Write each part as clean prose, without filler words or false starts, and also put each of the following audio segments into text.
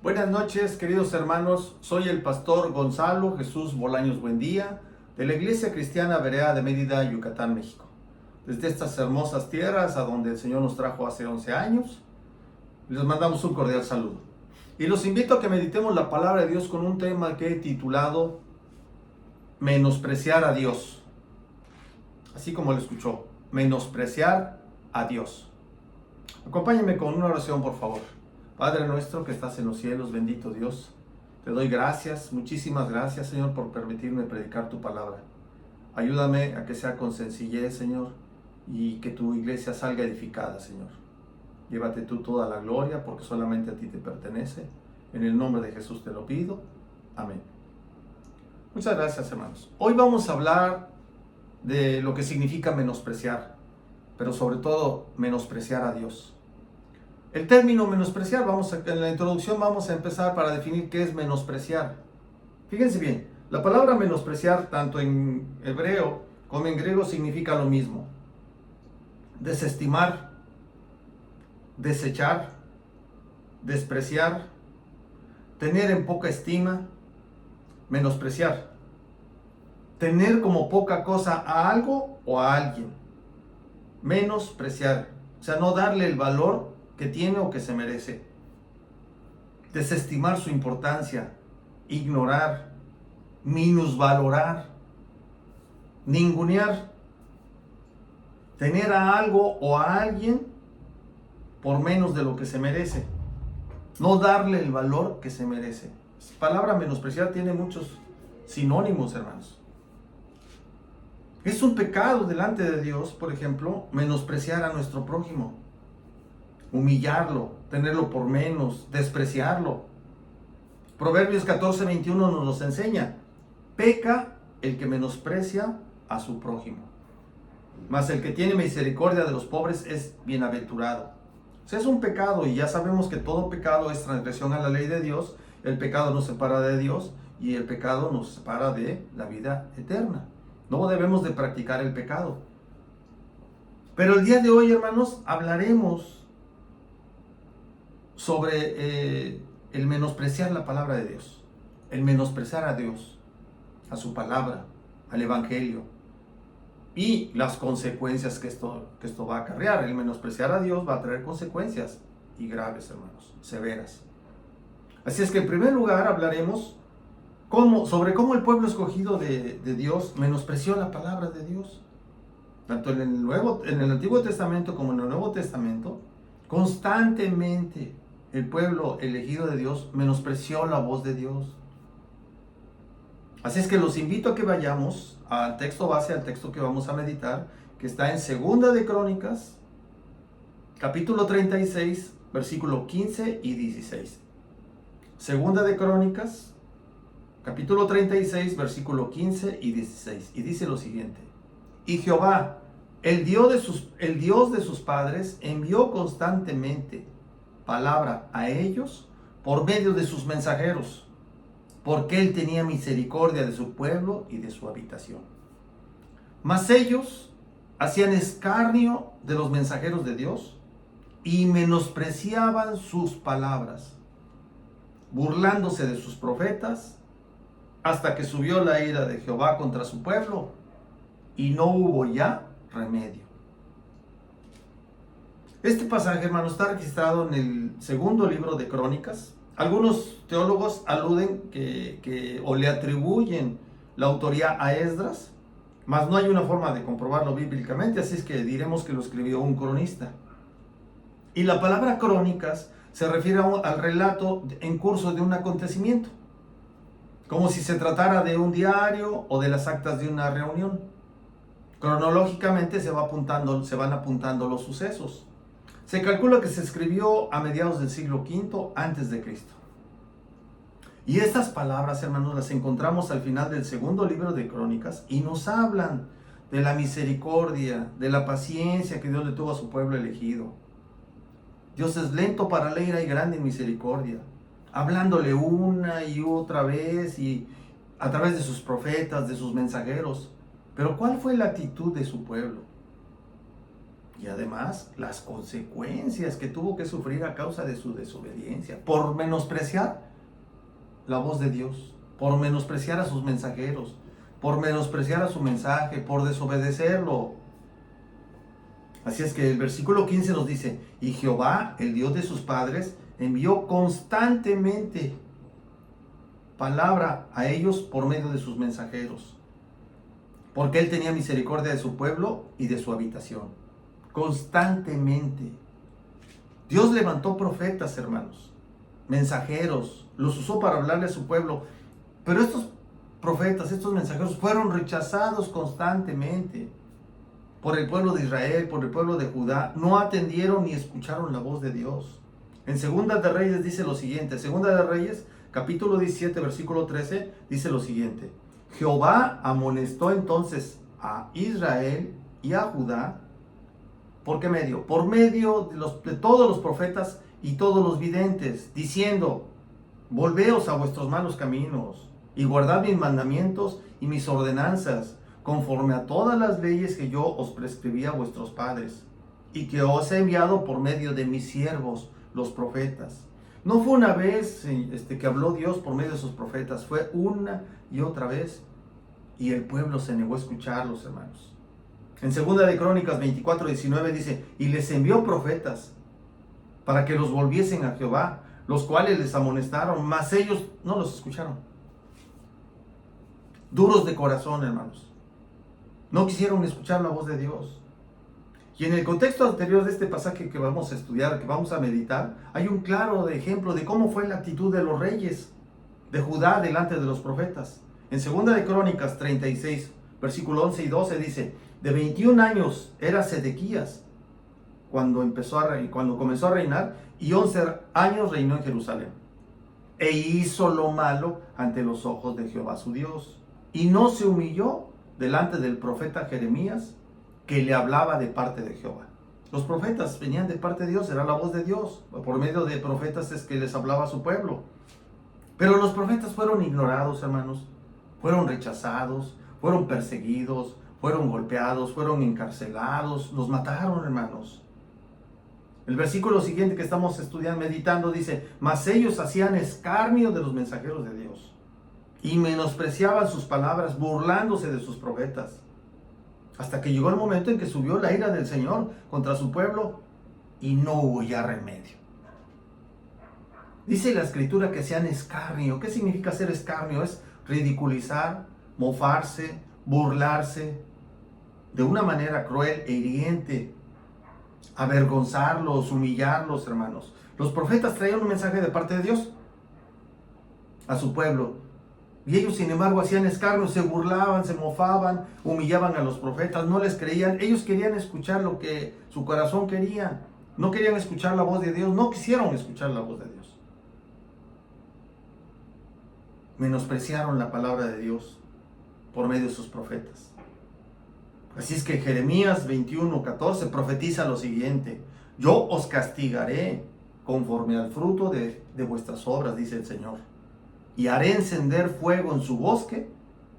Buenas noches, queridos hermanos. Soy el pastor Gonzalo Jesús Bolaños Buendía, de la Iglesia Cristiana Berea de Mérida, Yucatán, México. Desde estas hermosas tierras a donde el Señor nos trajo hace 11 años, les mandamos un cordial saludo. Y los invito a que meditemos la palabra de Dios con un tema que he titulado Menospreciar a Dios. Así como lo escuchó, menospreciar a Dios. Acompáñenme con una oración, por favor. Padre nuestro que estás en los cielos, bendito Dios, te doy gracias, muchísimas gracias, Señor, por permitirme predicar tu palabra. Ayúdame a que sea con sencillez, Señor, y que tu iglesia salga edificada, Señor. Llévate tú toda la gloria, porque solamente a ti te pertenece. En el nombre de Jesús te lo pido. Amén. Muchas gracias, hermanos. Hoy vamos a hablar de lo que significa menospreciar, pero sobre todo menospreciar a Dios. El término menospreciar, en la introducción vamos a empezar para definir qué es menospreciar. Fíjense bien, la palabra menospreciar tanto en hebreo como en griego significa lo mismo. Desestimar, desechar, despreciar, tener en poca estima, menospreciar. Tener como poca cosa a algo o a alguien. Menospreciar, o sea, no darle el valor que tiene o que se merece. Desestimar su importancia, ignorar, minusvalorar, ningunear, tener a algo o a alguien por menos de lo que se merece, no darle el valor que se merece. La palabra menospreciar tiene muchos sinónimos, hermanos. Es un pecado delante de Dios, por ejemplo, menospreciar a nuestro prójimo. Humillarlo, tenerlo por menos, despreciarlo. Proverbios 14:21 nos los enseña. Peca el que menosprecia a su prójimo, mas el que tiene misericordia de los pobres es bienaventurado. O sea, es un pecado, y ya sabemos que todo pecado es transgresión a la ley de Dios. El pecado nos separa de Dios y el pecado nos separa de la vida eterna. No debemos de practicar el pecado. Pero el día de hoy, hermanos, hablaremos sobre el menospreciar la palabra de Dios, el menospreciar a Dios, a su palabra, al evangelio, y las consecuencias que esto va a acarrear. El menospreciar a Dios va a traer consecuencias, y graves, hermanos, severas. Así es que en primer lugar hablaremos sobre cómo el pueblo escogido de Dios menospreció la palabra de Dios. Tanto en el Antiguo Testamento como en el Nuevo Testamento, constantemente el pueblo elegido de Dios menospreció la voz de Dios. Así es que los invito a que vayamos al texto base, al texto que vamos a meditar, que está en Segunda de Crónicas, capítulo 36, versículo 15 y 16. Segunda de Crónicas, capítulo 36, versículo 15 y 16. Y dice lo siguiente: Y Jehová, el Dios de sus padres, envió constantemente palabra a ellos por medio de sus mensajeros, porque él tenía misericordia de su pueblo y de su habitación. Mas ellos hacían escarnio de los mensajeros de Dios y menospreciaban sus palabras, burlándose de sus profetas, hasta que subió la ira de Jehová contra su pueblo y no hubo ya remedio. Este pasaje, hermano, está registrado en el segundo libro de Crónicas. Algunos teólogos aluden o le atribuyen la autoría a Esdras, mas no hay una forma de comprobarlo bíblicamente, así es que diremos que lo escribió un cronista. Y la palabra crónicas se refiere al relato en curso de un acontecimiento, como si se tratara de un diario o de las actas de una reunión. Cronológicamente se van apuntando los sucesos. Se calcula que se escribió a mediados del siglo V antes de Cristo. Y estas palabras, hermanos, las encontramos al final del segundo libro de Crónicas y nos hablan de la misericordia, de la paciencia que Dios le tuvo a su pueblo elegido. Dios es lento para la ira y grande en misericordia, hablándole una y otra vez y a través de sus profetas, de sus mensajeros. Pero ¿cuál fue la actitud de su pueblo? Y además, las consecuencias que tuvo que sufrir a causa de su desobediencia, por menospreciar la voz de Dios, por menospreciar a sus mensajeros, por menospreciar a su mensaje, por desobedecerlo. Así es que el versículo 15 nos dice, y Jehová, el Dios de sus padres, envió constantemente palabra a ellos por medio de sus mensajeros, porque él tenía misericordia de su pueblo y de su habitación. Constantemente. Dios levantó profetas, hermanos, mensajeros, los usó para hablarle a su pueblo, pero estos profetas, estos mensajeros fueron rechazados constantemente por el pueblo de Israel, por el pueblo de Judá. No atendieron ni escucharon la voz de Dios. En Segunda de Reyes dice lo siguiente, Segunda de Reyes, capítulo 17, versículo 13, dice lo siguiente, Jehová amonestó entonces a Israel y a Judá, ¿por qué medio? Por medio de todos los profetas y todos los videntes, diciendo, volveos a vuestros malos caminos y guardad mis mandamientos y mis ordenanzas, conforme a todas las leyes que yo os prescribí a vuestros padres, y que os he enviado por medio de mis siervos, los profetas. No fue una vez que habló Dios por medio de sus profetas, fue una y otra vez, y el pueblo se negó a escucharlos, hermanos. En Segunda de Crónicas 24:19 dice, y les envió profetas para que los volviesen a Jehová, los cuales les amonestaron, mas ellos no los escucharon. Duros de corazón, hermanos. No quisieron escuchar la voz de Dios. Y en el contexto anterior de este pasaje que vamos a estudiar, que vamos a meditar, hay un claro ejemplo de cómo fue la actitud de los reyes de Judá delante de los profetas. En Segunda de Crónicas 36, versículo 11 y 12 dice, de 21 años era Sedequías cuando comenzó a reinar, y 11 años reinó en Jerusalén. E hizo lo malo ante los ojos de Jehová su Dios, y no se humilló delante del profeta Jeremías, que le hablaba de parte de Jehová. Los profetas venían de parte de Dios, era la voz de Dios. Por medio de profetas es que les hablaba a su pueblo. Pero los profetas fueron ignorados, hermanos. Fueron rechazados, fueron perseguidos, fueron golpeados, fueron encarcelados, los mataron, hermanos. El versículo siguiente que estamos estudiando, meditando, dice, mas ellos hacían escarnio de los mensajeros de Dios y menospreciaban sus palabras, burlándose de sus profetas. Hasta que llegó el momento en que subió la ira del Señor contra su pueblo y no hubo ya remedio. Dice la Escritura que hacían escarnio. ¿Qué significa hacer escarnio? Es ridiculizar, mofarse, burlarse de una manera cruel e hiriente, avergonzarlos, humillarlos, hermanos. Los profetas traían un mensaje de parte de Dios a su pueblo. Y ellos, sin embargo, hacían escarnio, se burlaban, se mofaban, humillaban a los profetas, no les creían. Ellos querían escuchar lo que su corazón quería. No querían escuchar la voz de Dios, no quisieron escuchar la voz de Dios. Menospreciaron la palabra de Dios por medio de sus profetas. Así es que Jeremías 21:14 profetiza lo siguiente: yo os castigaré conforme al fruto de vuestras obras, dice el Señor, y haré encender fuego en su bosque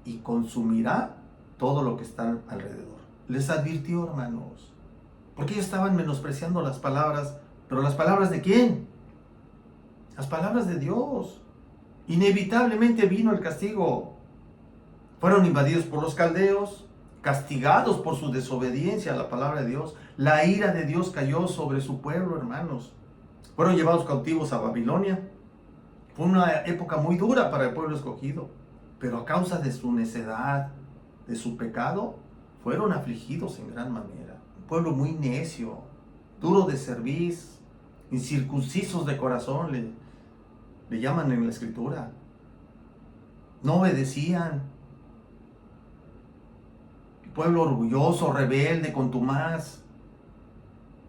y consumirá todo lo que está alrededor. Les advirtió, hermanos, porque ellos estaban menospreciando las palabras. ¿Pero las palabras de quién? Las palabras de Dios. Inevitablemente vino el castigo. Fueron invadidos por los caldeos, castigados por su desobediencia a la palabra de Dios. La ira de Dios cayó sobre su pueblo, hermanos. Fueron llevados cautivos a Babilonia. Fue una época muy dura para el pueblo escogido, pero a causa de su necedad, de su pecado, fueron afligidos en gran manera. Un pueblo muy necio, duro de cerviz, incircuncisos de corazón, le llaman en la Escritura. No obedecían. Pueblo orgulloso, rebelde, contumaz.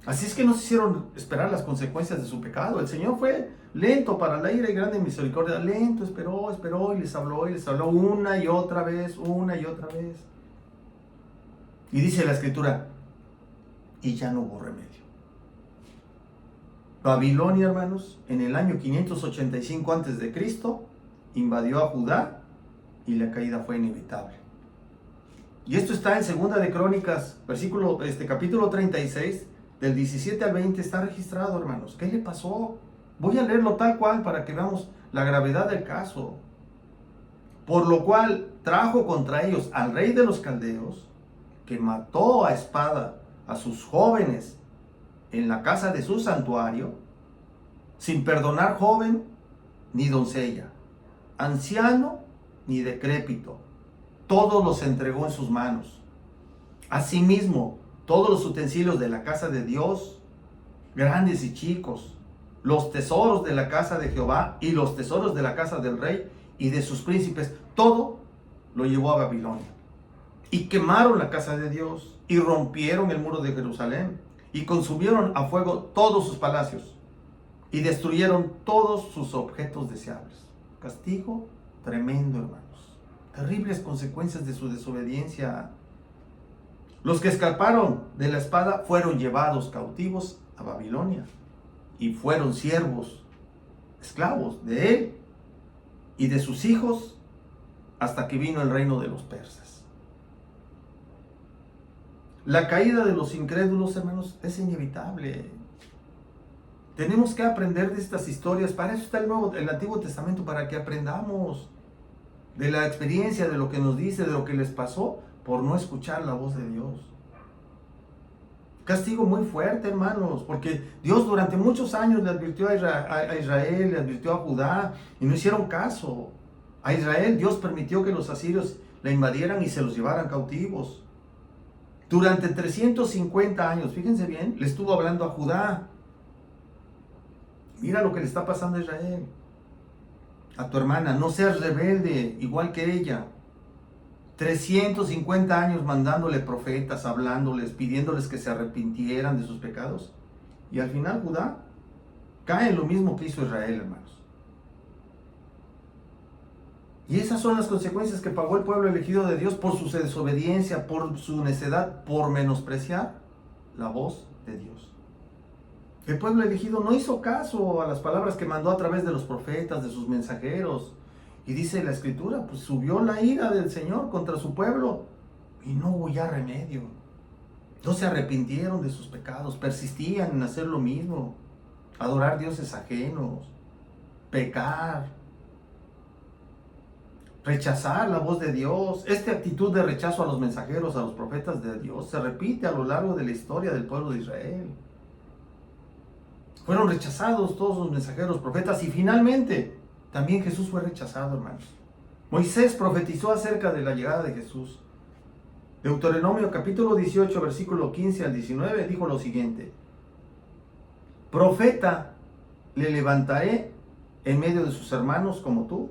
Así es que no se hicieron esperar las consecuencias de su pecado. El Señor fue lento para la ira y grande en misericordia. Lento, esperó y les habló una y otra vez. Y dice la Escritura, y ya no hubo remedio. Babilonia, hermanos, en el año 585 a.C., invadió a Judá y la caída fue inevitable. Y esto está en Segunda de Crónicas, capítulo 36, del 17 al 20, está registrado, hermanos. ¿Qué le pasó? Voy a leerlo tal cual para que veamos la gravedad del caso. Por lo cual trajo contra ellos al rey de los caldeos, que mató a espada a sus jóvenes en la casa de su santuario, sin perdonar joven ni doncella, anciano ni decrépito. Todos los entregó en sus manos. Asimismo, todos los utensilios de la casa de Dios, grandes y chicos, los tesoros de la casa de Jehová y los tesoros de la casa del rey y de sus príncipes, todo lo llevó a Babilonia. Y quemaron la casa de Dios y rompieron el muro de Jerusalén y consumieron a fuego todos sus palacios y destruyeron todos sus objetos deseables. Castigo tremendo, hermanos. Terribles consecuencias de su desobediencia. Los que escaparon de la espada fueron llevados cautivos a Babilonia y fueron siervos, esclavos de él y de sus hijos hasta que vino el reino de los persas. La caída de los incrédulos, hermanos, es inevitable. Tenemos que aprender de estas historias. Para eso está el Antiguo Testamento, para que aprendamos de la experiencia, de lo que nos dice, de lo que les pasó por no escuchar la voz de Dios. Castigo muy fuerte, hermanos, porque Dios durante muchos años le advirtió a Israel, le advirtió a Judá, y no hicieron caso. A Israel Dios permitió que los asirios la invadieran y se los llevaran cautivos. Durante 350 años, fíjense bien, le estuvo hablando a Judá. Mira lo que le está pasando a Israel. A tu hermana, no seas rebelde, igual que ella. 350 años mandándole profetas, hablándoles, pidiéndoles que se arrepintieran de sus pecados. Y al final Judá cae en lo mismo que hizo Israel, hermanos. Y esas son las consecuencias que pagó el pueblo elegido de Dios por su desobediencia, por su necedad, por menospreciar la voz de Dios. El pueblo elegido no hizo caso a las palabras que mandó a través de los profetas, de sus mensajeros. Y dice la Escritura, pues subió la ira del Señor contra su pueblo y no hubo ya remedio. No se arrepintieron de sus pecados, persistían en hacer lo mismo, adorar dioses ajenos, pecar, rechazar la voz de Dios. Esta actitud de rechazo a los mensajeros, a los profetas de Dios, se repite a lo largo de la historia del pueblo de Israel. Fueron rechazados todos los mensajeros, profetas, y finalmente también Jesús fue rechazado, hermanos. Moisés profetizó acerca de la llegada de Jesús. Deuteronomio capítulo 18, versículo 15 al 19, dijo lo siguiente: profeta le levantaré en medio de sus hermanos como tú,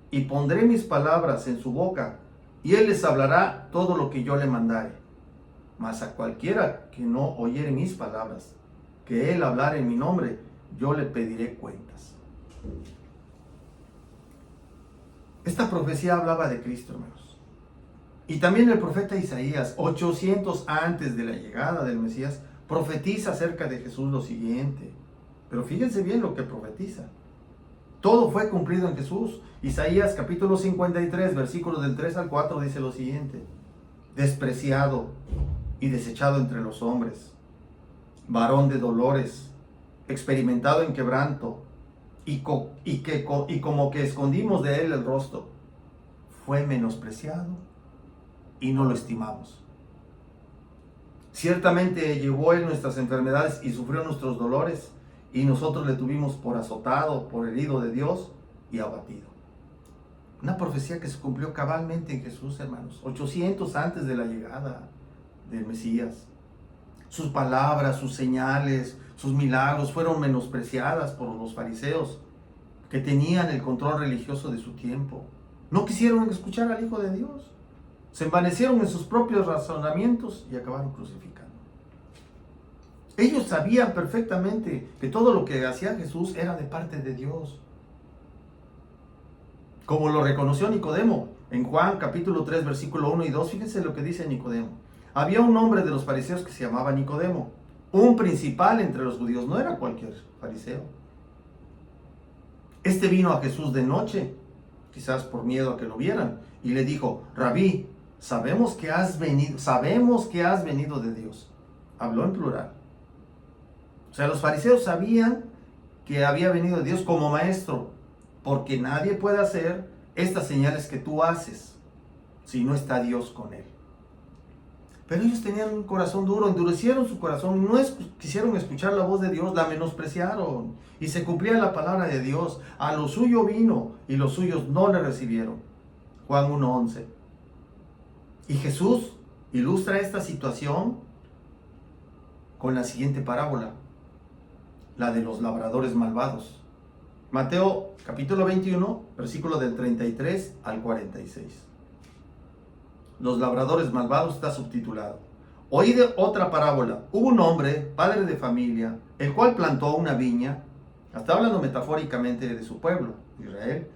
y pondré mis palabras en su boca, y él les hablará todo lo que yo le mandare. Mas a cualquiera que no oyere mis palabras, que él hablara en mi nombre, yo le pediré cuentas. Esta profecía hablaba de Cristo, hermanos. Y también el profeta Isaías, 800 antes de la llegada del Mesías, profetiza acerca de Jesús lo siguiente. Pero fíjense bien lo que profetiza. Todo fue cumplido en Jesús. Isaías capítulo 53, versículos del 3 al 4 dice lo siguiente: despreciado y desechado entre los hombres, varón de dolores, experimentado en quebranto, y como que escondimos de él el rostro. Fue menospreciado y no lo estimamos. Ciertamente llevó él nuestras enfermedades y sufrió nuestros dolores, y nosotros le tuvimos por azotado, por herido de Dios y abatido. Una profecía que se cumplió cabalmente en Jesús, hermanos, 800 antes de la llegada del Mesías. Sus palabras, sus señales, sus milagros fueron menospreciadas por los fariseos, que tenían el control religioso de su tiempo. No quisieron escuchar al Hijo de Dios. Se envanecieron en sus propios razonamientos y acabaron crucificando. Ellos sabían perfectamente que todo lo que hacía Jesús era de parte de Dios. Como lo reconoció Nicodemo en Juan capítulo 3, versículo 1 y 2. Fíjense lo que dice Nicodemo. Había un hombre de los fariseos que se llamaba Nicodemo, un principal entre los judíos, no era cualquier fariseo. Este vino a Jesús de noche, quizás por miedo a que lo vieran, y le dijo: Rabí, sabemos que has venido de Dios. Habló en plural. O sea, los fariseos sabían que había venido de Dios como maestro, porque nadie puede hacer estas señales que tú haces si no está Dios con él. Pero ellos tenían un corazón duro, endurecieron su corazón, no quisieron escuchar la voz de Dios, la menospreciaron. Y se cumplía la palabra de Dios. A lo suyo vino y los suyos no le recibieron. Juan 1:11. Y Jesús ilustra esta situación con la siguiente parábola, la de los labradores malvados. Mateo capítulo 21, versículo del 33 al 46. Los labradores malvados está subtitulado. Oíd otra parábola. Hubo un hombre, padre de familia, el cual plantó una viña, está hablando metafóricamente de su pueblo, Israel,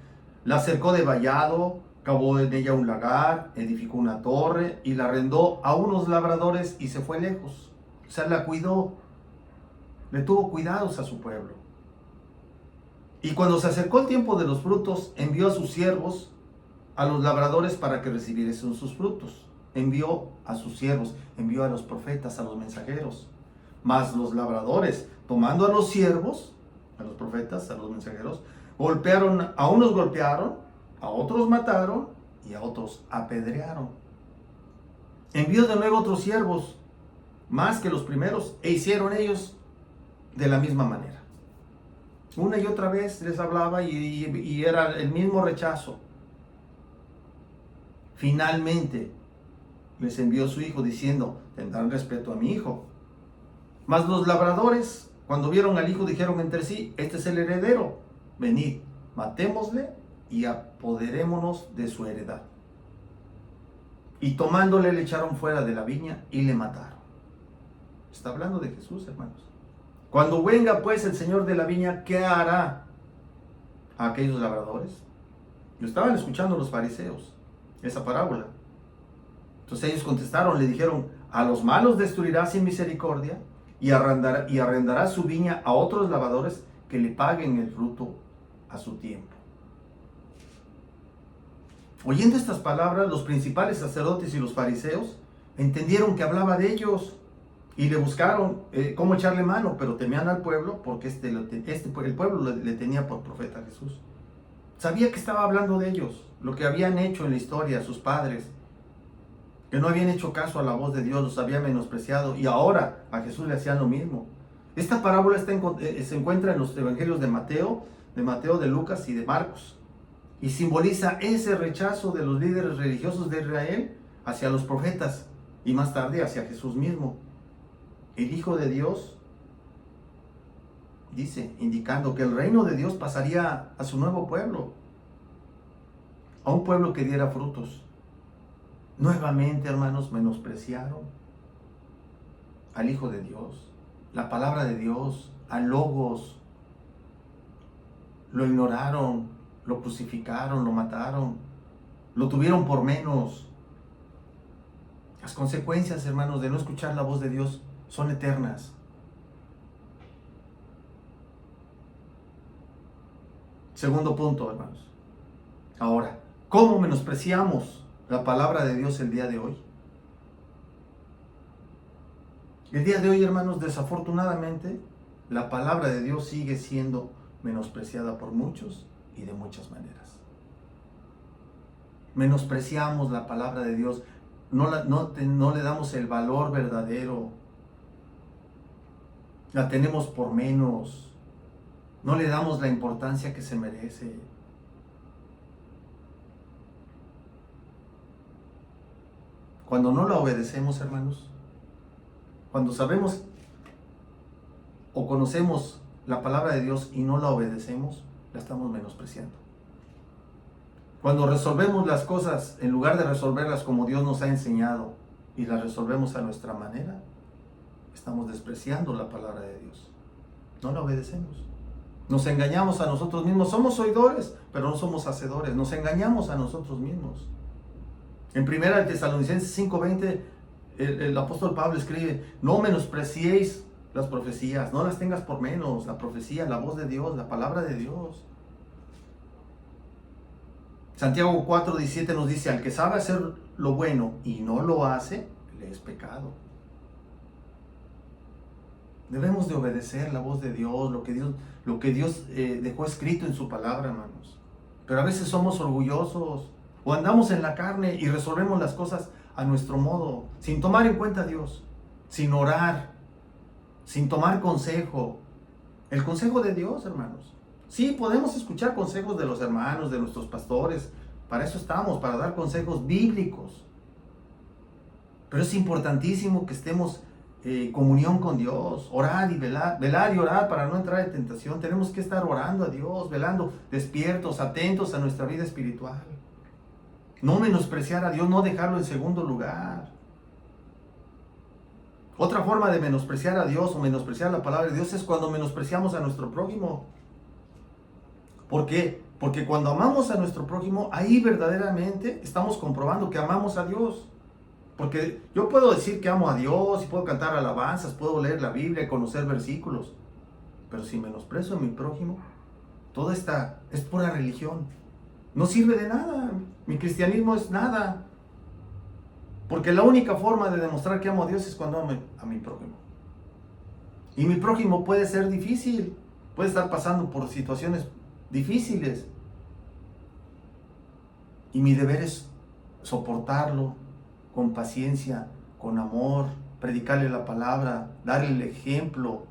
la cercó de vallado, cavó en ella un lagar, edificó una torre y la arrendó a unos labradores y se fue lejos. O sea, la cuidó, le tuvo cuidados a su pueblo. Y cuando se acercó el tiempo de los frutos, envió a sus siervos, a los labradores, para que recibiesen sus frutos. Envió a sus siervos, envió a los profetas, a los mensajeros. Mas los labradores, tomando a los siervos, a los profetas, a los mensajeros, a unos golpearon, a otros mataron y a otros apedrearon. Envió de nuevo otros siervos, más que los primeros, e hicieron ellos de la misma manera. Una y otra vez les hablaba y era el mismo rechazo. Finalmente les envió su hijo diciendo: tendrán respeto a mi hijo. Mas los labradores, cuando vieron al hijo, dijeron entre sí: este es el heredero, venid, matémosle y apoderémonos de su heredad. Y tomándole le echaron fuera de la viña y le mataron. Está hablando de Jesús, hermanos. Cuando venga pues el Señor de la viña, ¿qué hará a aquellos labradores? Lo estaban escuchando los fariseos, esa parábola. Entonces ellos contestaron, le dijeron: a los malos destruirá sin misericordia y arrendará su viña a otros labradores que le paguen el fruto a su tiempo. Oyendo estas palabras, los principales sacerdotes y los fariseos entendieron que hablaba de ellos y le buscaron cómo echarle mano, pero temían al pueblo porque el pueblo le tenía por profeta a Jesús. Sabía que estaba hablando de ellos, lo que habían hecho en la historia sus padres, que no habían hecho caso a la voz de Dios, los había menospreciado, y ahora a Jesús le hacían lo mismo. Esta parábola se encuentra en los evangelios de Mateo, de Lucas y de Marcos, y simboliza ese rechazo de los líderes religiosos de Israel hacia los profetas y más tarde hacia Jesús mismo. El Hijo de Dios dice, indicando que el reino de Dios pasaría a su nuevo pueblo, a un pueblo que diera frutos. Nuevamente, hermanos, menospreciaron al Hijo de Dios, la palabra de Dios, al Logos. Lo ignoraron, lo crucificaron, lo mataron, lo tuvieron por menos. Las consecuencias, hermanos, de no escuchar la voz de Dios son eternas. Segundo punto, hermanos. Ahora, ¿cómo menospreciamos la palabra de Dios el día de hoy? El día de hoy, hermanos, desafortunadamente, la palabra de Dios sigue siendo menospreciada por muchos y de muchas maneras. Menospreciamos la palabra de Dios, no le damos el valor verdadero, la tenemos por menos, no le damos la importancia que se merece. Cuando no la obedecemos, hermanos, cuando sabemos o conocemos la palabra de Dios y no la obedecemos, la estamos menospreciando. Cuando resolvemos las cosas, en lugar de resolverlas como Dios nos ha enseñado y las resolvemos a nuestra manera, estamos despreciando la palabra de Dios. No la obedecemos. Nos engañamos a nosotros mismos. Somos oidores, pero no somos hacedores. Nos engañamos a nosotros mismos. En 1 Tesalonicenses 5:20, el apóstol Pablo escribe: no menospreciéis las profecías, no las tengas por menos. La profecía, la voz de Dios, la palabra de Dios. Santiago 4:17 nos dice, al que sabe hacer lo bueno y no lo hace, le es pecado. Debemos de obedecer la voz de Dios, lo que Dios dejó escrito en su palabra, hermanos. Pero a veces somos orgullosos o andamos en la carne y resolvemos las cosas a nuestro modo, sin tomar en cuenta a Dios, sin orar, sin tomar consejo. El consejo de Dios, hermanos. Sí, podemos escuchar consejos de los hermanos, de nuestros pastores. Para eso estamos, para dar consejos bíblicos. Pero es importantísimo que estemos en comunión con Dios, orar y velar y orar para no entrar en tentación. Tenemos que estar orando a Dios, velando, despiertos, atentos a nuestra vida espiritual. No menospreciar a Dios, no dejarlo en segundo lugar. Otra forma de menospreciar a Dios o menospreciar la palabra de Dios es cuando menospreciamos a nuestro prójimo. ¿Por qué? Porque cuando amamos a nuestro prójimo, ahí verdaderamente estamos comprobando que amamos a Dios. Porque yo puedo decir que amo a Dios y puedo cantar alabanzas, puedo leer la Biblia y conocer versículos. Pero si menosprecio a mi prójimo, toda esta es pura religión. No sirve de nada. Mi cristianismo es nada. Porque la única forma de demostrar que amo a Dios es cuando amo a mi prójimo. Y mi prójimo puede ser difícil. Puede estar pasando por situaciones difíciles. Y mi deber es soportarlo con paciencia, con amor, predicarle la palabra, darle el ejemplo.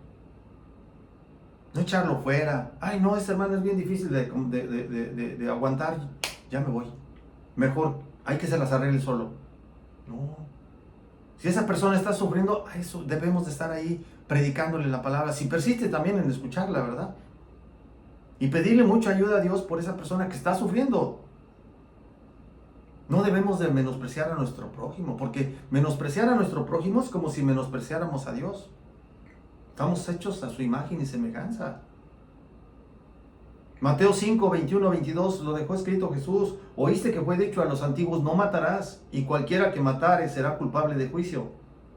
No echarlo fuera. Ay, no, este hermano es bien difícil de aguantar. Ya me voy. Mejor, hay que se las arregle solo. No. Si esa persona está sufriendo, a eso debemos de estar ahí predicándole la palabra. Si persiste también en escucharla, ¿verdad? Y pedirle mucha ayuda a Dios por esa persona que está sufriendo. No debemos de menospreciar a nuestro prójimo, porque menospreciar a nuestro prójimo es como si menospreciáramos a Dios. Estamos hechos a su imagen y semejanza. Mateo 5, 21, 22 lo dejó escrito Jesús. Oíste que fue dicho a los antiguos, no matarás, y cualquiera que matare será culpable de juicio.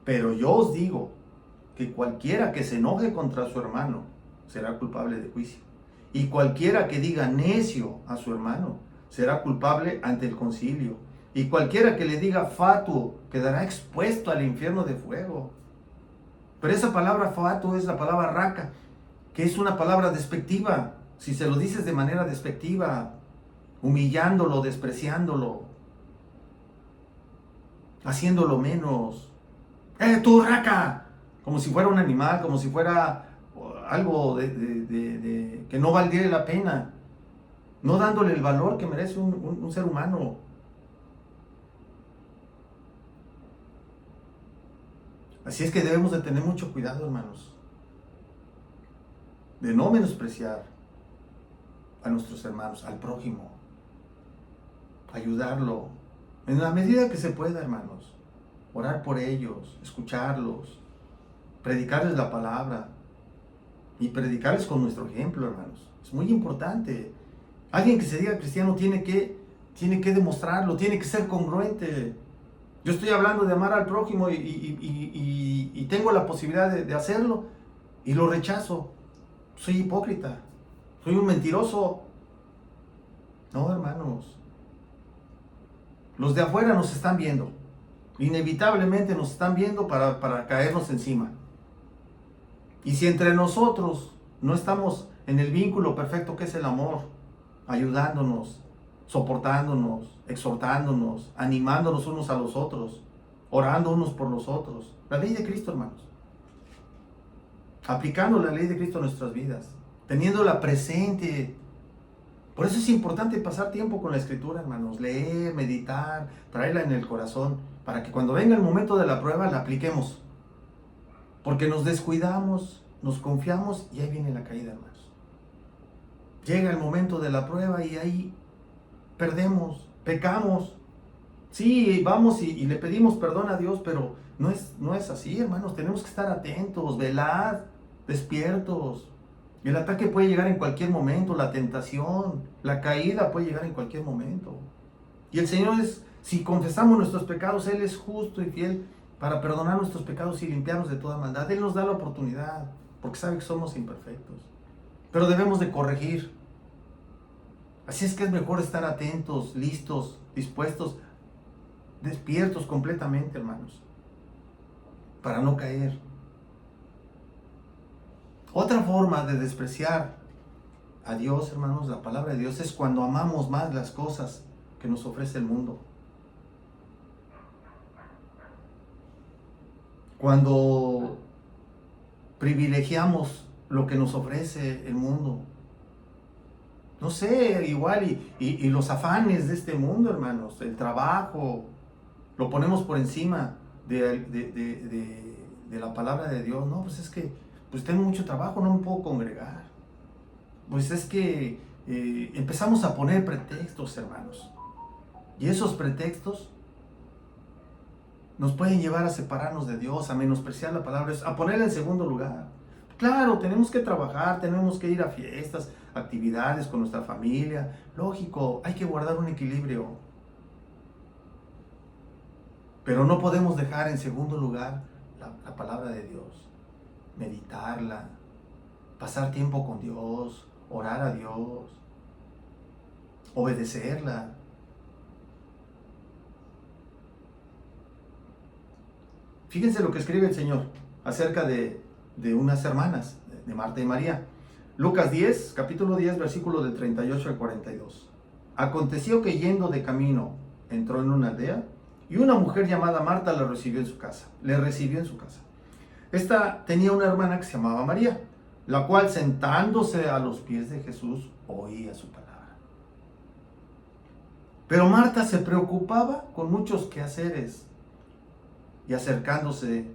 Pero yo os digo que cualquiera que se enoje contra su hermano será culpable de juicio. Y cualquiera que diga necio a su hermano será culpable ante el concilio. Y cualquiera que le diga fatuo quedará expuesto al infierno de fuego. Pero esa palabra fatuo es la palabra raca, que es una palabra despectiva. Si se lo dices de manera despectiva, humillándolo, despreciándolo, haciéndolo menos. Tú raca! Como si fuera un animal, como si fuera algo que no valdría la pena. No dándole el valor que merece un ser humano. Así es que debemos de tener mucho cuidado, hermanos, de no menospreciar a nuestros hermanos, al prójimo, ayudarlo, en la medida que se pueda, hermanos, orar por ellos, escucharlos, predicarles la palabra y predicarles con nuestro ejemplo, hermanos. Es muy importante. Alguien que se diga cristiano tiene que demostrarlo, tiene que ser congruente. Yo estoy hablando de amar al prójimo y tengo la posibilidad de hacerlo y lo rechazo. Soy hipócrita, soy un mentiroso. No, hermanos. Los de afuera nos están viendo. Inevitablemente nos están viendo para caernos encima. Y si entre nosotros no estamos en el vínculo perfecto que es el amor, ayudándonos, soportándonos, exhortándonos, animándonos unos a los otros, orando unos por los otros. La ley de Cristo, hermanos. Aplicando la ley de Cristo a nuestras vidas, teniéndola presente. Por eso es importante pasar tiempo con la Escritura, hermanos. Leer, meditar, traerla en el corazón, para que cuando venga el momento de la prueba la apliquemos. Porque nos descuidamos, nos confiamos y ahí viene la caída, hermanos. Llega el momento de la prueba y ahí perdemos, pecamos. Sí, vamos y le pedimos perdón a Dios, pero no es así, hermanos. Tenemos que estar atentos, velar, despiertos. El ataque puede llegar en cualquier momento, la tentación, la caída puede llegar en cualquier momento. Y el Señor si confesamos nuestros pecados, Él es justo y fiel para perdonar nuestros pecados y limpiarnos de toda maldad. Él nos da la oportunidad, porque sabe que somos imperfectos. Pero debemos de corregir. Así es que es mejor estar atentos, listos, dispuestos, despiertos completamente, hermanos, para no caer. Otra forma de despreciar a Dios, hermanos, la palabra de Dios, es cuando amamos más las cosas que nos ofrece el mundo. Cuando privilegiamos lo que nos ofrece el mundo. No sé, igual y los afanes de este mundo, hermanos, el trabajo, lo ponemos por encima de la palabra de Dios. No, pues es que pues tengo mucho trabajo, no me puedo congregar. Pues es que empezamos a poner pretextos, hermanos. Y esos pretextos nos pueden llevar a separarnos de Dios, a menospreciar la palabra, a ponerla en segundo lugar. Claro, tenemos que trabajar, tenemos que ir a fiestas, actividades con nuestra familia. Lógico, hay que guardar un equilibrio. Pero no podemos dejar en segundo lugar la palabra de Dios. Meditarla, pasar tiempo con Dios, orar a Dios, obedecerla. Fíjense lo que escribe el Señor acerca de unas hermanas, de Marta y María. Lucas 10, capítulo 10, versículo del 38 al 42. Aconteció que yendo de camino, entró en una aldea y una mujer llamada Marta le recibió en su casa. Esta tenía una hermana que se llamaba María, la cual sentándose a los pies de Jesús oía su palabra. Pero Marta se preocupaba con muchos quehaceres y acercándose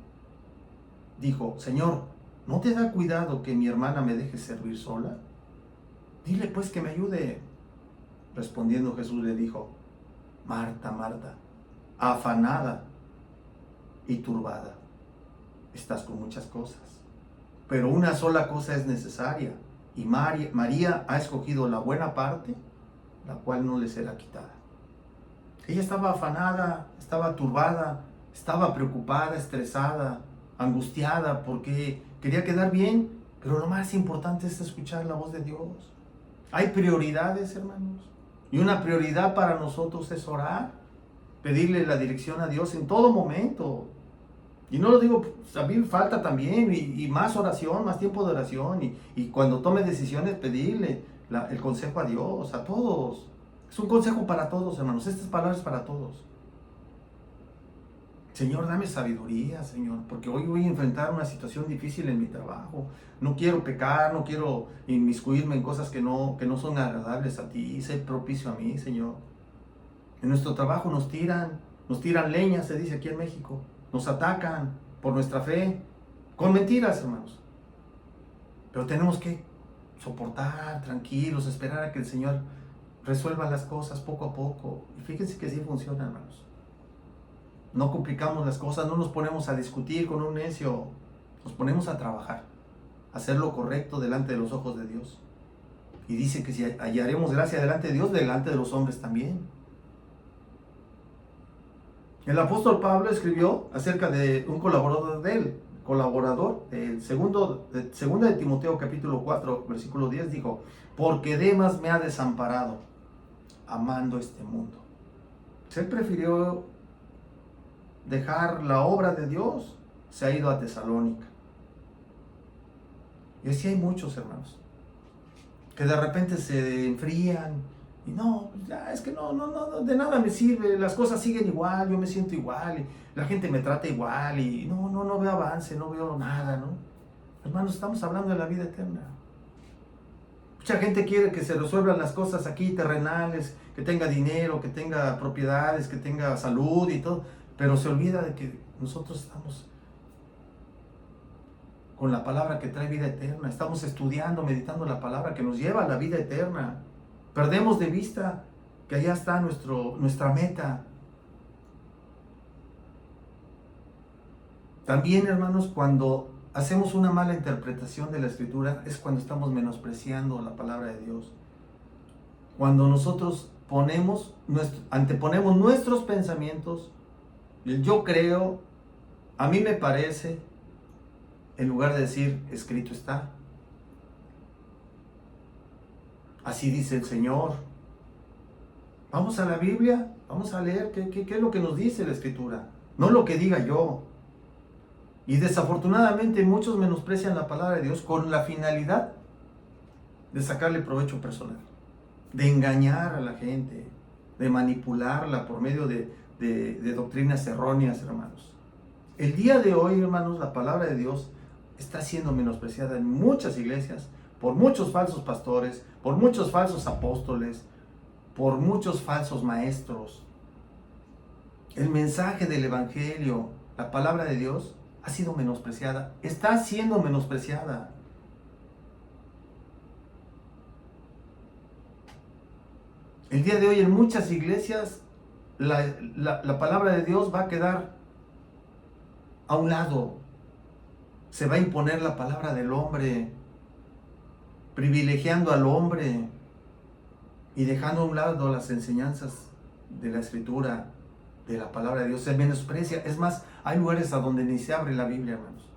dijo: Señor, ¿no te da cuidado que mi hermana me deje servir sola? Dile pues que me ayude. Respondiendo Jesús le dijo: Marta, Marta, afanada y turbada estás con muchas cosas, pero una sola cosa es necesaria, y María ha escogido la buena parte, la cual no le será quitada. Ella estaba afanada, estaba turbada, estaba preocupada, estresada, angustiada, porque quería quedar bien, pero lo más importante es escuchar la voz de Dios. Hay prioridades, hermanos, y una prioridad para nosotros es orar, pedirle la dirección a Dios en todo momento. Y no lo digo, pues, a mí falta también, y más oración, más tiempo de oración, y cuando tome decisiones pedirle el consejo a Dios, a todos. Es un consejo para todos, hermanos, estas palabras para todos. Señor, dame sabiduría, Señor, porque hoy voy a enfrentar una situación difícil en mi trabajo. No quiero pecar, no quiero inmiscuirme en cosas que no son agradables a ti. Sé propicio a mí, Señor. En nuestro trabajo nos tiran leña, se dice aquí en México. Nos atacan por nuestra fe, con mentiras, hermanos. Pero tenemos que soportar, tranquilos, esperar a que el Señor resuelva las cosas poco a poco. Y fíjense que sí funciona, hermanos. No complicamos las cosas, no nos ponemos a discutir con un necio. Nos ponemos a trabajar, a hacer lo correcto delante de los ojos de Dios. Y dice que si hallaremos gracia delante de Dios, delante de los hombres también. El apóstol Pablo escribió acerca de un colaborador de segunda de Timoteo capítulo 4, versículo 10, dijo: porque Demas me ha desamparado, amando este mundo. Él prefirió dejar la obra de Dios, se ha ido a Tesalónica. Y así hay muchos, hermanos, que de repente se enfrían. Y no, ya es que no, de nada me sirve, las cosas siguen igual, yo me siento igual, y la gente me trata igual, y no veo avance, no veo nada, ¿no? Hermanos, estamos hablando de la vida eterna. Mucha gente quiere que se resuelvan las cosas aquí terrenales, que tenga dinero, que tenga propiedades, que tenga salud y todo, pero se olvida de que nosotros estamos con la palabra que trae vida eterna, estamos estudiando, meditando la palabra que nos lleva a la vida eterna. Perdemos de vista que allá está nuestra meta. También, hermanos, cuando hacemos una mala interpretación de la Escritura, es cuando estamos menospreciando la palabra de Dios. Cuando nosotros anteponemos nuestros pensamientos, el yo creo, a mí me parece, en lugar de decir, escrito está. Así dice el Señor, Vamos a la Biblia, vamos a leer qué es lo que nos dice la Escritura, no lo que diga yo. Y desafortunadamente muchos menosprecian la palabra de Dios con la finalidad de sacarle provecho personal, de engañar a la gente, de manipularla por medio de doctrinas erróneas, hermanos. El día de hoy, hermanos, la palabra de Dios está siendo menospreciada en muchas iglesias, por muchos falsos pastores, por muchos falsos apóstoles, por muchos falsos maestros. El mensaje del Evangelio, la palabra de Dios, ha sido menospreciada, está siendo menospreciada. El día de hoy en muchas iglesias la palabra de Dios va a quedar a un lado. Se va a imponer la palabra del hombre, privilegiando al hombre y dejando a un lado las enseñanzas de la Escritura, de la palabra de Dios. Se menosprecia. Es más, hay lugares a donde ni se abre la Biblia, hermanos.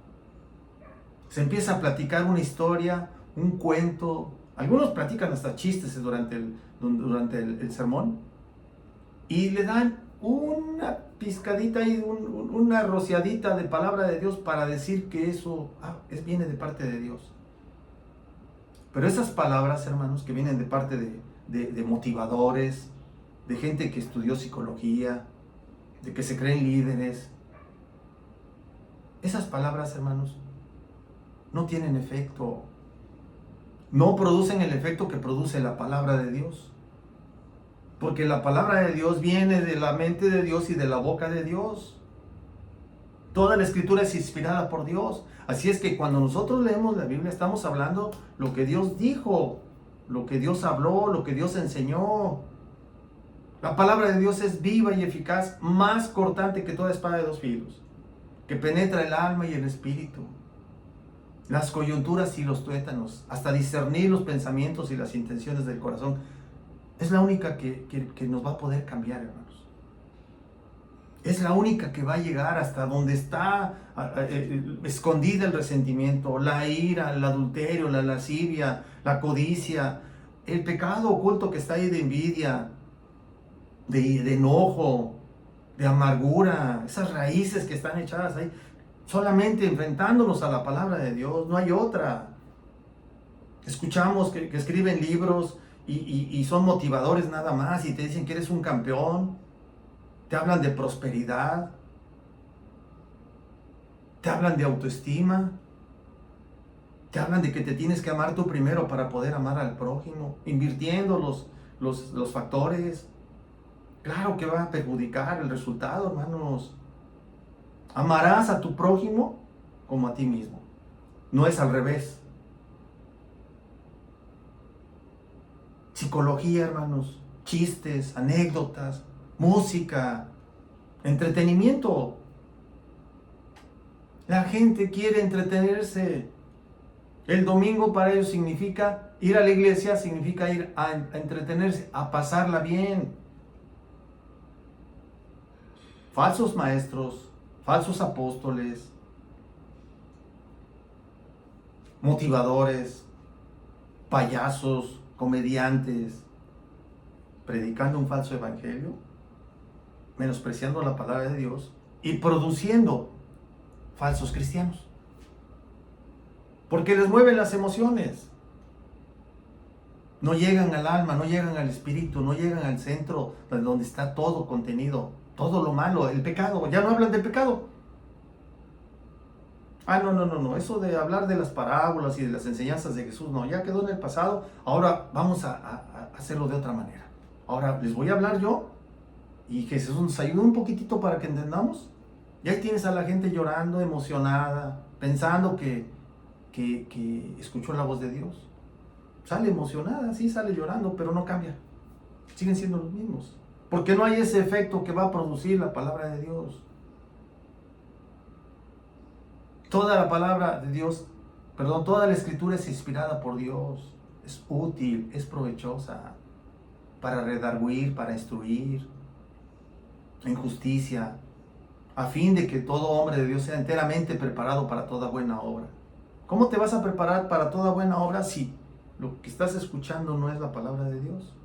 Se empieza a platicar una historia, un cuento. Algunos platican hasta chistes durante el sermón y le dan una pizcadita y una rociadita de palabra de Dios para decir que eso viene de parte de Dios. Pero esas palabras, hermanos, que vienen de parte de motivadores, de gente que estudió psicología, de que se creen líderes, esas palabras, hermanos, no tienen efecto. No producen el efecto que produce la palabra de Dios. Porque la palabra de Dios viene de la mente de Dios y de la boca de Dios. Toda la Escritura es inspirada por Dios. Así es que cuando nosotros leemos la Biblia estamos hablando lo que Dios dijo, lo que Dios habló, lo que Dios enseñó. La palabra de Dios es viva y eficaz, más cortante que toda espada de dos filos, que penetra el alma y el espíritu, las coyunturas y los tuétanos, hasta discernir los pensamientos y las intenciones del corazón. Es la única que nos va a poder cambiar, hermanos. Es la única que va a llegar hasta donde está escondida el resentimiento, la ira, el adulterio, la lascivia, la codicia, el pecado oculto que está ahí de envidia, de enojo, de amargura, esas raíces que están echadas ahí, solamente enfrentándonos a la palabra de Dios, no hay otra. Escuchamos que escriben libros y son motivadores nada más y te dicen que eres un campeón, te hablan de prosperidad, te hablan de autoestima, te hablan de que te tienes que amar tú primero para poder amar al prójimo, invirtiendo los factores. Claro que va a perjudicar el resultado, hermanos. Amarás a tu prójimo como a ti mismo. No es al revés. Psicología, hermanos, chistes, anécdotas, música, entretenimiento. La gente quiere entretenerse. El domingo para ellos significa ir a la iglesia, significa ir a entretenerse, a pasarla bien. Falsos maestros, falsos apóstoles, motivadores, payasos, comediantes, predicando un falso evangelio, menospreciando la palabra de Dios y produciendo falsos cristianos. Porque les mueven las emociones. No llegan al alma, no llegan al espíritu, no llegan al centro donde está todo contenido, todo lo malo, el pecado. Ya no hablan del pecado. No. Eso de hablar de las parábolas y de las enseñanzas de Jesús, no, ya quedó en el pasado. Ahora vamos a hacerlo de otra manera. Ahora les voy a hablar yo y que Jesús nos ayude un poquitito para que entendamos. Y ahí tienes a la gente llorando, emocionada, pensando que escuchó la voz de Dios. Sale emocionada, sí, sale llorando, pero no cambia. Siguen siendo los mismos. Porque no hay ese efecto que va a producir la palabra de Dios. Toda la palabra de Dios, toda la Escritura es inspirada por Dios. Es útil, es provechosa para redarguir, para instruir en justicia, a fin de que todo hombre de Dios sea enteramente preparado para toda buena obra. ¿Cómo te vas a preparar para toda buena obra si lo que estás escuchando no es la palabra de Dios?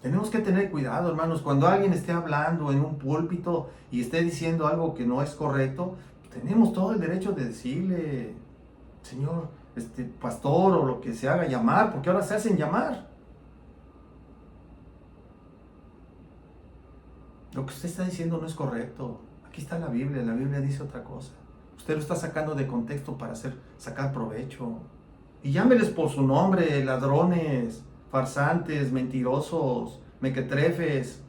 Tenemos que tener cuidado, hermanos. Cuando alguien esté hablando en un púlpito y esté diciendo algo que no es correcto, tenemos todo el derecho de decirle, Señor, pastor o lo que se haga llamar, porque ahora se hacen llamar. Lo que usted está diciendo no es correcto. Aquí está la Biblia dice otra cosa. Usted lo está sacando de contexto para sacar provecho. Y llámeles por su nombre, ladrones, farsantes, mentirosos, mequetrefes,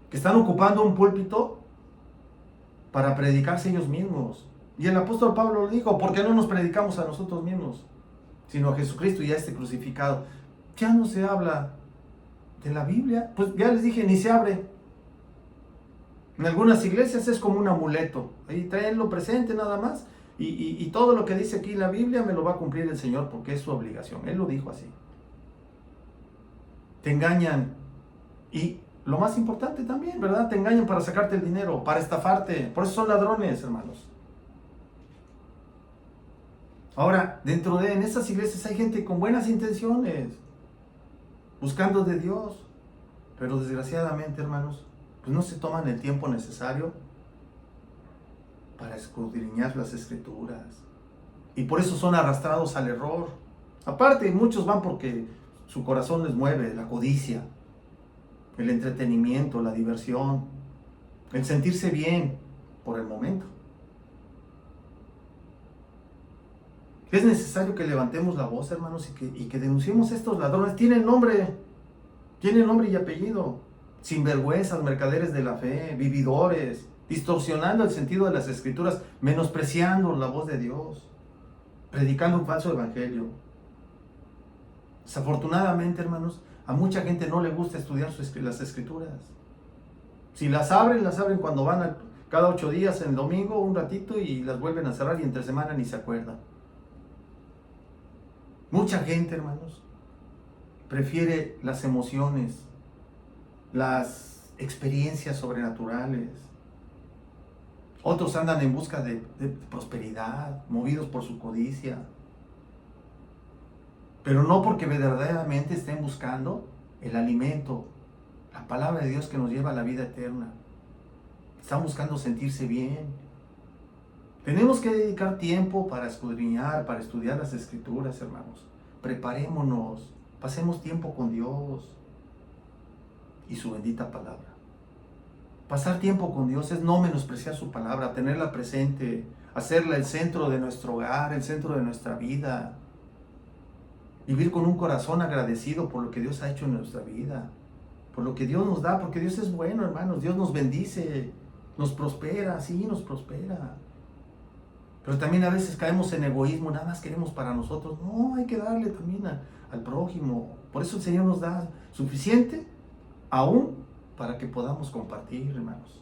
que están ocupando un púlpito para predicarse ellos mismos. Y el apóstol Pablo lo dijo, ¿por qué no nos predicamos a nosotros mismos? Sino a Jesucristo y a este crucificado. Ya no se habla de la Biblia. Pues ya les dije, ni se abre. En algunas iglesias es como un amuleto. Ahí traenlo presente nada más. Y todo lo que dice aquí la Biblia me lo va a cumplir el Señor porque es su obligación. Él lo dijo así. Te engañan. Y lo más importante también, ¿verdad? Te engañan para sacarte el dinero, para estafarte. Por eso son ladrones, hermanos. Ahora, en esas iglesias hay gente con buenas intenciones, buscando de Dios. Pero desgraciadamente, hermanos, pues no se toman el tiempo necesario para escudriñar las escrituras. Y por eso son arrastrados al error. Aparte, muchos van porque su corazón les mueve, la codicia, el entretenimiento, la diversión, el sentirse bien por el momento. Es necesario que levantemos la voz, hermanos, y que denunciemos a estos ladrones. Tienen nombre y apellido. Sinvergüenzas, mercaderes de la fe, vividores, distorsionando el sentido de las escrituras, menospreciando la voz de Dios, predicando un falso evangelio. Desafortunadamente, hermanos, a mucha gente no le gusta estudiar las escrituras. Si las abren cuando van cada 8 días en el domingo, un ratito, y las vuelven a cerrar y entre semana ni se acuerdan. Mucha gente, hermanos, prefiere las emociones, las experiencias sobrenaturales. Otros andan en busca de prosperidad, movidos por su codicia. Pero no porque verdaderamente estén buscando el alimento, la palabra de Dios que nos lleva a la vida eterna. Están buscando sentirse bien. Tenemos que dedicar tiempo para escudriñar, para estudiar las escrituras, hermanos. Preparémonos, pasemos tiempo con Dios y su bendita palabra. Pasar tiempo con Dios es no menospreciar su palabra, tenerla presente, hacerla el centro de nuestro hogar, el centro de nuestra vida. Vivir con un corazón agradecido por lo que Dios ha hecho en nuestra vida, por lo que Dios nos da, porque Dios es bueno, hermanos. Dios nos bendice, nos prospera, sí, nos prospera. Pero también a veces caemos en egoísmo, nada más queremos para nosotros. No, hay que darle también al prójimo. Por eso el Señor nos da suficiente, aún para que podamos compartir, hermanos.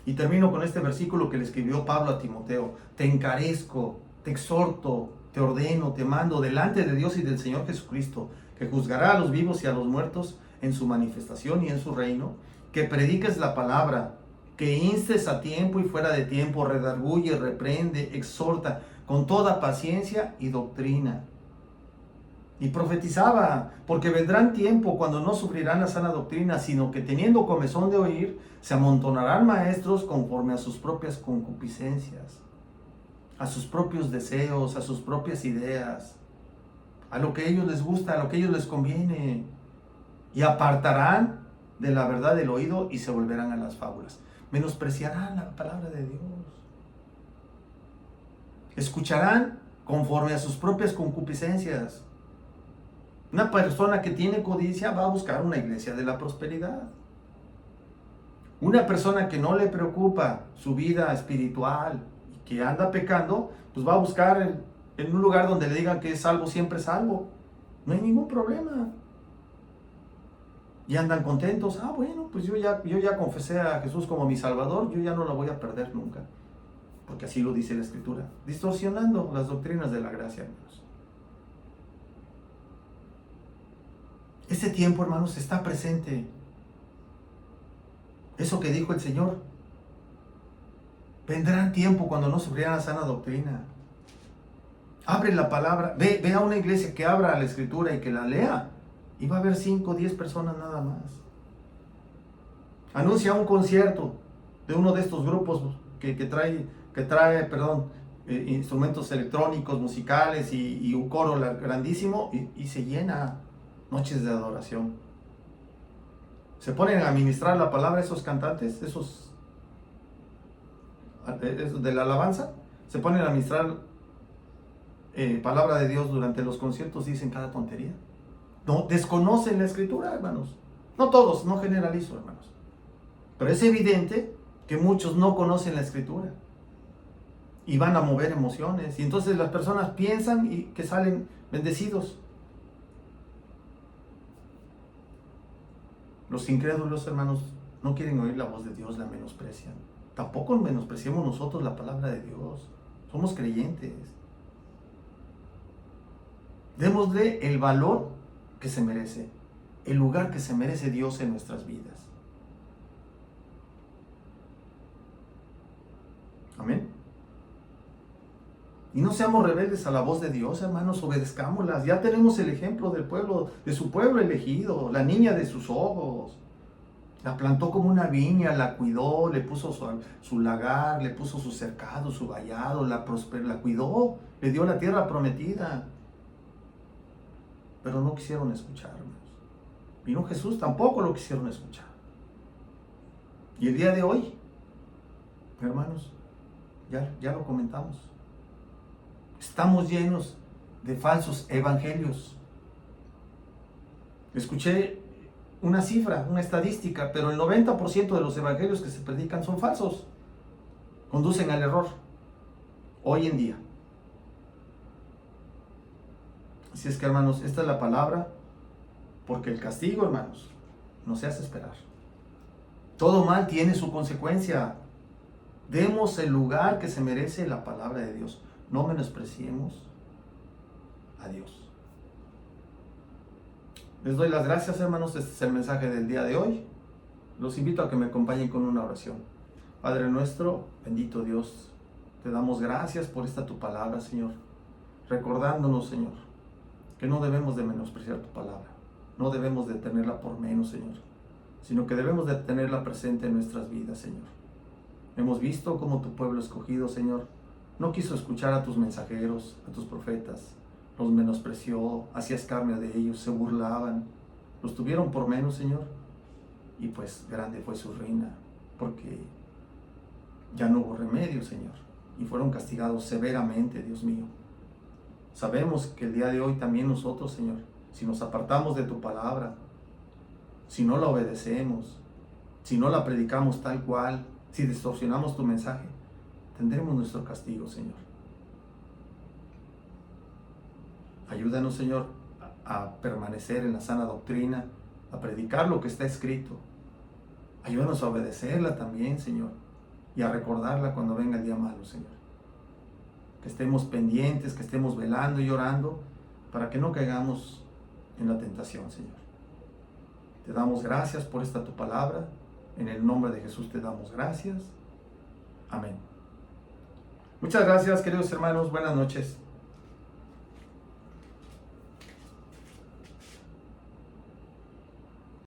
Y termino con este versículo que le escribió Pablo a Timoteo. Te encarezco, te exhorto, te ordeno, te mando delante de Dios y del Señor Jesucristo, que juzgará a los vivos y a los muertos en su manifestación y en su reino, que prediques la palabra, que instes a tiempo y fuera de tiempo, redarguye, reprende, exhorta con toda paciencia y doctrina. Y profetizaba, porque vendrán tiempo cuando no sufrirán la sana doctrina, sino que teniendo comezón de oír, se amontonarán maestros conforme a sus propias concupiscencias, a sus propios deseos, a sus propias ideas, a lo que a ellos les gusta, a lo que a ellos les conviene, y apartarán de la verdad del oído y se volverán a las fábulas. Menospreciarán la palabra de Dios. Escucharán conforme a sus propias concupiscencias. Una persona que tiene codicia va a buscar una iglesia de la prosperidad. Una persona que no le preocupa su vida espiritual y que anda pecando, pues va a buscar en un lugar donde le digan que es salvo, siempre salvo. No hay ningún problema. Y andan contentos. Ah, bueno, pues yo ya confesé a Jesús como mi Salvador, yo ya no lo voy a perder nunca. Porque así lo dice la Escritura. Distorsionando las doctrinas de la gracia, hermanos. Ese tiempo, hermanos, está presente. Eso que dijo el Señor. Vendrán tiempo cuando no sufrirán la sana doctrina. Abre la palabra. Ve a una iglesia que abra la Escritura y que la lea. y va a haber 5 o 10 personas nada más. Anuncia un concierto de uno de estos grupos que trae instrumentos electrónicos, musicales y un coro grandísimo, y se llena. Noches de adoración. Se ponen a ministrar la palabra esos cantantes, esos de la alabanza, se ponen a ministrar palabra de Dios durante los conciertos, dicen cada tontería. No, desconocen la escritura, hermanos. No todos, no generalizo, hermanos. Pero es evidente que muchos no conocen la escritura y van a mover emociones. Y entonces las personas piensan y que salen bendecidos. Los incrédulos, hermanos, no quieren oír la voz de Dios, la menosprecian. Tampoco menospreciemos nosotros la palabra de Dios. Somos creyentes. Démosle el valor que se merece, el lugar que se merece Dios en nuestras vidas. Amén. Y no seamos rebeldes a la voz de Dios, hermanos, obedezcámoslas. Ya tenemos el ejemplo del pueblo, de su pueblo elegido, la niña de sus ojos. La plantó como una viña, la cuidó, le puso su lagar, le puso su cercado, su vallado, la cuidó, le dio la tierra prometida. Pero no quisieron escuchar, hermanos. Vino Jesús, tampoco lo quisieron escuchar. Y el día de hoy, hermanos, ya lo comentamos. Estamos llenos de falsos evangelios. Escuché una cifra, una estadística, pero el 90% de los evangelios que se predican son falsos. Conducen al error. Hoy en día. Así es que, hermanos, esta es la palabra, porque el castigo, hermanos, no se hace esperar. Todo mal tiene su consecuencia. Demos el lugar que se merece la palabra de Dios. No menospreciemos a Dios. Les doy las gracias, hermanos. Este es el mensaje del día de hoy. Los invito a que me acompañen con una oración. Padre nuestro, bendito Dios, te damos gracias por esta tu palabra, Señor. Recordándonos, Señor, que no debemos de menospreciar tu palabra. No debemos de tenerla por menos, Señor, sino que debemos de tenerla presente en nuestras vidas, Señor. Hemos visto cómo tu pueblo escogido, Señor, no quiso escuchar a tus mensajeros, a tus profetas. Los menospreció, hacía escarnio de ellos, se burlaban. Los tuvieron por menos, Señor. Y pues grande fue su ruina, porque ya no hubo remedio, Señor. Y fueron castigados severamente, Dios mío. Sabemos que el día de hoy también nosotros, Señor, si nos apartamos de tu palabra, si no la obedecemos, si no la predicamos tal cual, si distorsionamos tu mensaje, tendremos nuestro castigo, Señor. Ayúdanos, Señor, a permanecer en la sana doctrina, a predicar lo que está escrito. Ayúdanos a obedecerla también, Señor, y a recordarla cuando venga el día malo, Señor. Que estemos pendientes, que estemos velando y orando para que no caigamos en la tentación, Señor. Te damos gracias por esta tu palabra. En el nombre de Jesús te damos gracias. Amén. Muchas gracias, queridos hermanos. Buenas noches.